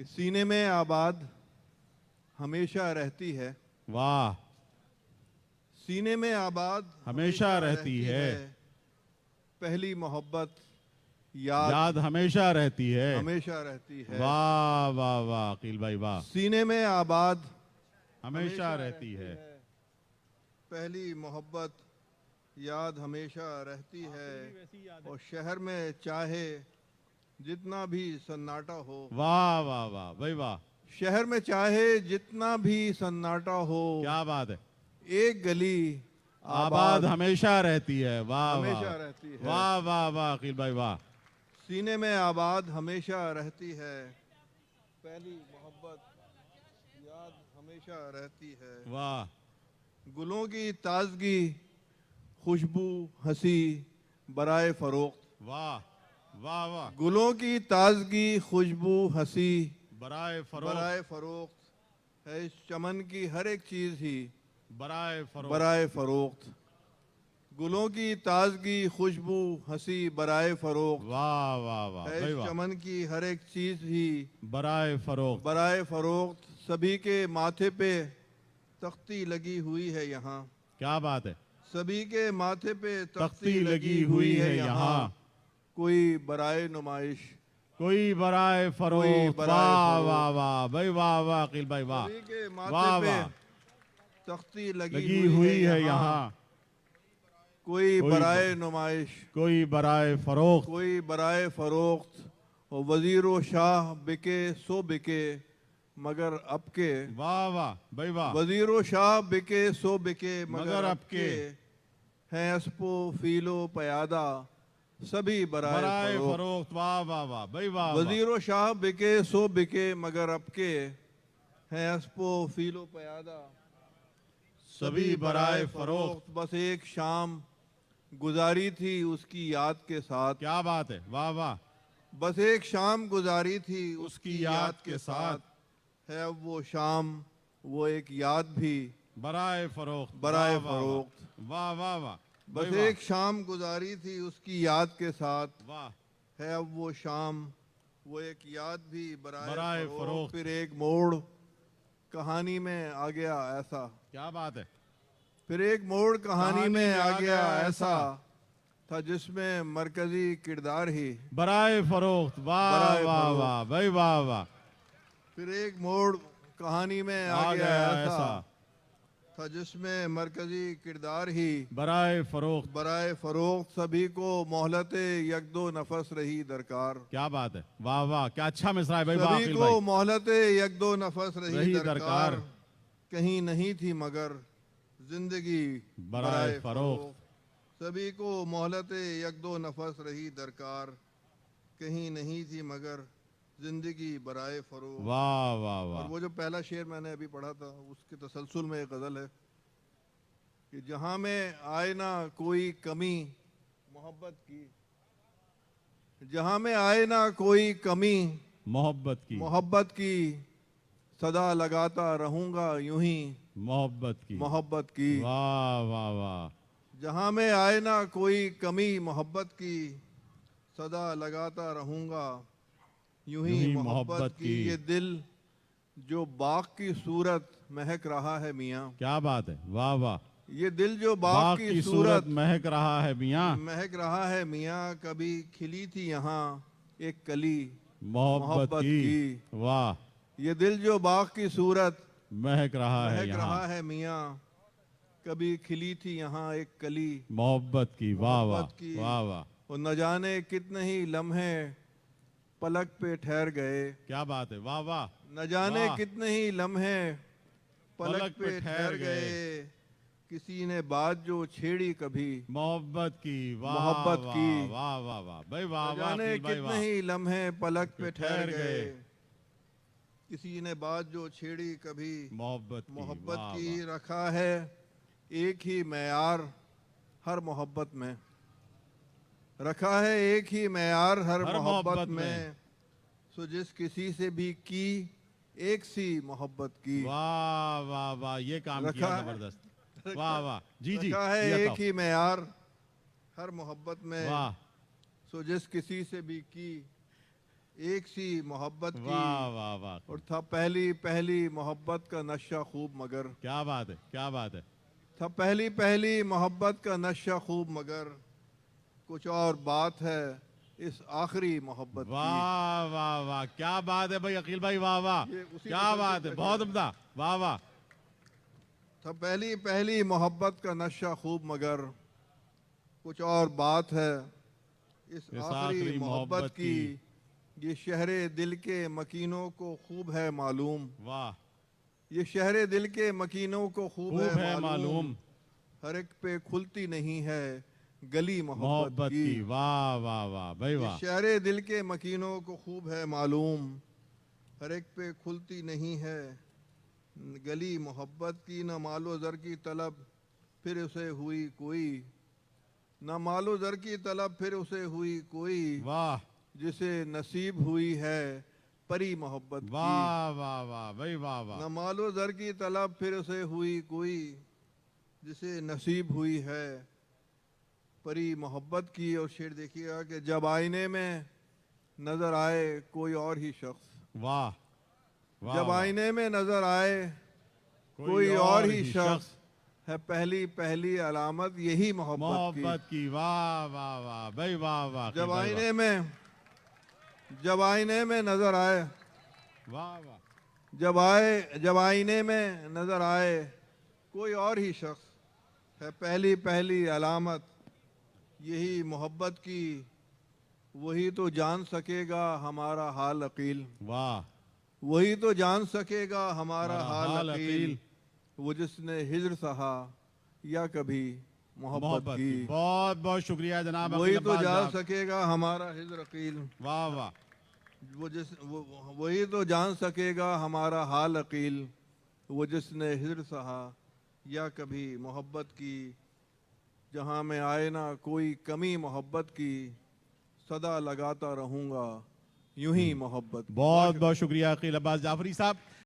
कि सीने में आबाद हमेशा रहती है। वाह। सीने में आबाद हमेशा रहती है। पहली मोहब्बत याद याद हमेशा रहती है। हमेशा रहती है। वाह वाह वाह अकील भाई वाह। सीने में आबाद हमेशा रहती है। पहली मोहब्बत याद हमेशा रहती है। और शहर में चाहे जितना भी सन्नाटा हो। वाह वाह वाह भाई वाह। शहर में चाहे जितना भी सन्नाटा हो। क्या बात है। एक गली आबाद हमेशा रहती है। वाह वाह हमेशा रहती है। वाह वाह वाह अकील भाई वाह। सीने में आबाद हमेशा रहती है। पहली मोहब्बत याद हमेशा रहती है। वाह। गुलों की ताजगी खुशबू हंसी बराए फरोख्त। वाह वाह वाह। गुलों की ताजगी खुशबू हंसी बराए फरोख्त। बराए फरोख्त है। इस चमन की हर एक चीज ही बराए फरोख्त। बराए फरोख्त। गुलों की ताजगी खुशबू हंसी बराए फरोख्त वाह वाह वाह है। भाई इस वाह। चमन की हर एक चीज ही बराए फरोख्त। बराए फरोख्त। सभी के माथे पे तख्ती लगी हुई है यहाँ। क्या बात है। सभी के माथे पे तख्ती लगी हुई है यहाँ। कोई बराए नुमाइश कोई बराए फरोख्त। बराए वाह फरोख्त। वाह वाह भाई वाह वाह अकील भाई वाह। सभी के माथे वाह पे वाह। तख्ती लगी हुई है यहाँ। कोई बराए नुमाइश कोई बराए फरोख्त। कोई बराए फरोख्त। और वजीर शाह बिके सो बिके मगर अब के। वाह वाह भाई वाह। वजीर शाह बिके सो बिके मगर अब के। हैं अस्पो फीलो पयादा सभी बराए बराए फरोख्त। फरोख्त। वाह वाह वाह भाई वाह। वजीर शाह बिके सो बिके मगर अब के हैं अस्पो फीलो पयादा सभी बराए फरोख्त। बस एक शाम गुजारी थी उसकी याद के साथ। क्या बात है। वाह वाह। बस एक शाम गुजारी थी उसकी याद के साथ। है अब वो शाम वो एक याद भी बराए फरोख्त। बराए वाह, वाह, फरोख्त। वाह वाह वाह। बस भाई वाह। एक शाम गुजारी थी उसकी याद के साथ। वाह। है अब वो शाम वो एक याद भी बराए बराए फरोख्त। फरोख्त। फिर एक मोड़ कहानी में आ गया ऐसा। क्या बात है। फिर एक मोड़ कहानी में आ गया ऐसा था जिसमें मरकजी किरदार ही बराए फरोख्त। वाह बराए वाह फरोख्त। वाह भाई वाह वाह। फिर एक मोड़ कहानी में आ गया ऐसा था जिसमें मरकजी किरदार ही बराए फरोख्त। बराए फरोख्त। सभी को मोहलत एक दो नफस रही दरकार। क्या बात है। वाह वाह क्या अच्छा मिसरा है भाई वाह सभी अकील को भाई। मोहलत एक दो नफस रही रही दरकार। दरकार। कहीं नहीं थी मगर जिंदगी बराए फरोख्त। सभी को मोहलत एक दो नफस रही दरकार। कहीं नहीं थी मगर जिंदगी बराए फरोख्त। वाह वाह और वाह। वो जो पहला शेर मैंने अभी पढ़ा था उसके तसलसल में एक गज़ल है कि जहां में आए ना कोई कमी मोहब्बत की। जहां में आए ना कोई कमी मोहब्बत की सदा लगाता रहूंगा यूं ही मोहब्बत की। वाह वाह वाह। जहां में आए ना कोई कमी मोहब्बत की सदा लगाता रहूंगा यूं ही मोहब्बत की। ये दिल जो बाग की सूरत महक रहा है मियाँ। क्या बात है। वाह वाह। ये दिल जो बाग की सूरत महक रहा है मियाँ। महक रहा है मियाँ। कभी खिली थी यहाँ एक कली मोहब्बत की। वाह। ये दिल जो बाग की सूरत महक रहा है मियाँ। कभी खिली थी यहाँ एक कली मोहब्बत की। वाह वाह की। वाह वाह। और न जाने कितने ही लम्हे पलक पे ठहर गए। क्या बात है। वाह वाह। न जाने कितने ही लम्हे पलक पे ठहर गए। किसी ने बात जो छेड़ी कभी मोहब्बत की। मोहब्बत की। वाह वाह वाह भाई वाह। न जाने कितने ही लम्हे पलक पे ठहर गए। किसी ने बात जो छेड़ी कभी मोहब्बत की। रखा है एक ही मेयार हर मोहब्बत में। रखा है एक ही मेयार हर मोहब्बत में। सो जिस किसी से भी की एक सी मोहब्बत की। वाह वाह वाह ये काम किया जबरदस्त। वाह वाह जी जी। रखा है एक ही मेयार हर मोहब्बत में। वाह। सो जिस किसी से भी की एक सी मोहब्बत की, वाह वाह वाह, और था पहली पहली मोहब्बत का नशा खूब मगर, क्या बात है, क्या बात है। था पहली पहली मोहब्बत का नशा खूब मगर, कुछ और बात है इस आखिरी मोहब्बत की। वाह वाह वाह, क्या बात है भाई अकील भाई, वाह वाह, ये उसी क्या मुसलसल बात है, का बहुत शेर है। उम्दा, वाह वाह। था पहली पहली मोहब्बत का नशा खूब मगर, कुछ और बात है इस इस आखिरी आखिरी मोहब्बत मोहब्बत की। ये शहरे दिल के मकीनों को खूब है मालूम, वाह, ये शहरे दिल के मकीनों को खूब खूब है है मालूम, मालूम हर एक पे खुलती नहीं है गली मोहब्बत मोहब्बत की। की, वाह वाह वाह भाई ये वाह। शहरे दिल के मकीनों को खूब है मालूम, हर एक पे खुलती नहीं है गली मोहब्बत की। न मालो ज़र की तलब फिर उसे हुई कोई, न मालो ज़र की तलब फिर उसे हुई कोई, वाह जिसे नसीब हुई है परी मोहब्बत की। वाह वाह वाह भाई, वाह वाह। न मालो ज़र की तलब फिर उसे हुई कोई, जिसे नसीब हुई है परी मोहब्बत की। और शेर देखिएगा कि जब आईने में नजर आए कोई और ही शख्स, वाह वाह जब वाह, आईने में नजर आए कोई कोई और और ही ही शख्स, शख्स है पहली पहली अलामत यही मोहब्बत की। मोहब्बत की, वाह वाह वाह भाई, वाह वाह अकील जब भाई वाह, आईने में जब आईने में नजर आए, वाह वाह, जब आईने में नजर आए कोई और ही शख्स, है पहली पहली अलामत यही मोहब्बत की। वही तो जान सकेगा हमारा हाल अकील, वाह वही तो जान सकेगा हमारा हमारा हाल हाल अकील, अकील वो जिसने हिज्र सहा या कभी मोहब्बत मोहब्बत की। की। बहुत बहुत शुक्रिया जनाब वही अकील तो अब्बास जान साहब, सकेगा हमारा हिज्र अकील, वाह वाह। वही तो जान सकेगा हमारा हाल अकील, वो जिसने हिज्र सहा या कभी मोहब्बत की। जहाँ में आए ना कोई कमी मोहब्बत की, सदा लगाता रहूँगा यूं ही मोहब्बत की। बहुत बहुत बहुत शुक्रिया। शुक्रिया अकील अब्बास जाफरी साहब।